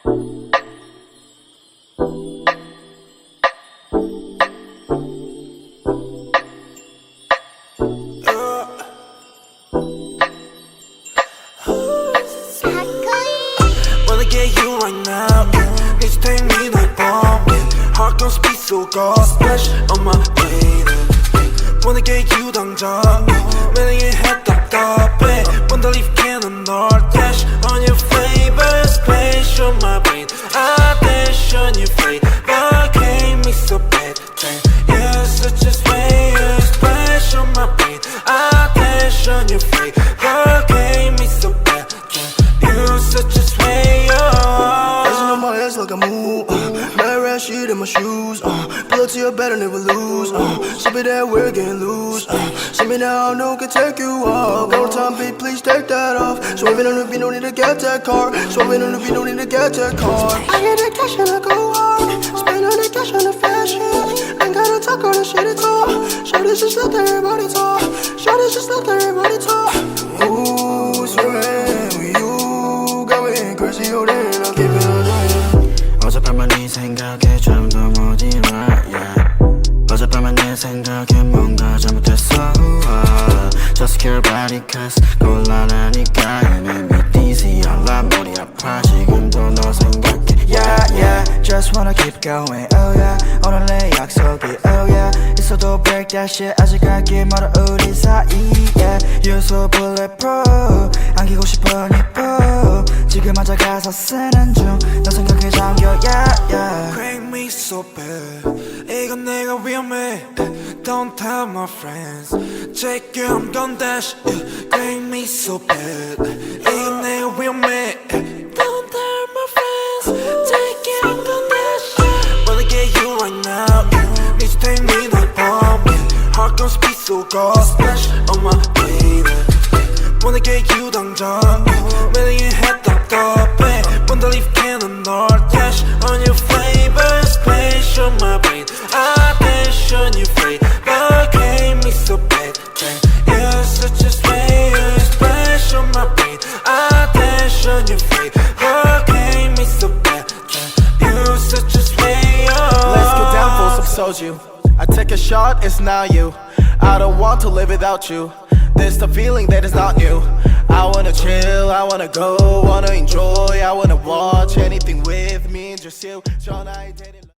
Wanna get you right now. Need to take me like bomb. Heart gon' speed so go splash on my baby. Wanna get you 당장. 매력의 head 답답해. Wanna leave cannon or dash on your favorite space on my brain. I dash on your face, but can't me so bad. You're such a space, splash on my brain. I dash on your face, but can't me so bad. You're such a sway. Dancing on my ass like a move. Red red shit in my shoes. Pull up to your bed and never lose. Sip it that we're getting loose. See me now, no can take you off. Go time, beat, please take that off. Swerving on the beat, no need to get that car. Swerving on the beat, no need to get that car. I get the cash and I go hard. Spend all the cash on the fashion. Ain't gotta talk all the shit at all. Shorty's just let everybody talk. Shorty's just let everybody talk. Ooh, swerving with you. Got me crazy, oh then I'll keep it on you. 어젯밤만 네 생각에 좀 더 못 일어 yeah. 어젯밤만 내 생각에 뭔가 잘못했어 Just care about it cause 곤란하니까 You make me dizzy 알라 머리 아파 지금도 너 생각해 Yeah yeah Just wanna keep going oh yeah 오늘 내 약속이 oh yeah 있어도 break that shit 아직 갈길 멀어 우리 사이 yeah You're so bulletproof 안기고 싶어 니뽀 지금 앉아 가사 쓰는 중 너 생각에 잠겨 yeah yeah Crank me so bad 이건 내가 위험해 Don't tell my friends Check it I'm gon' dash Crank me so bad 이건 내가 위험해 Don't tell my friends Check it I'm gon' dash Wanna get you right now Need to take me like bomb Heart gon' speed so go splash on my baby Wanna get you 당장 매력의 head 답답해 Wanna leave cannon or dash on your favorite space on my brain I dash on your face but can't me so bad You're such a space splash on my brain I dash on your face but can't me so bad You're such a space Let's get down for some soju. I take a shot, it's not you. I don't want to live without you. This the feeling that is not new. I wanna chill, I wanna go, wanna enjoy, I wanna watch anything with me and just you. 전화에 대는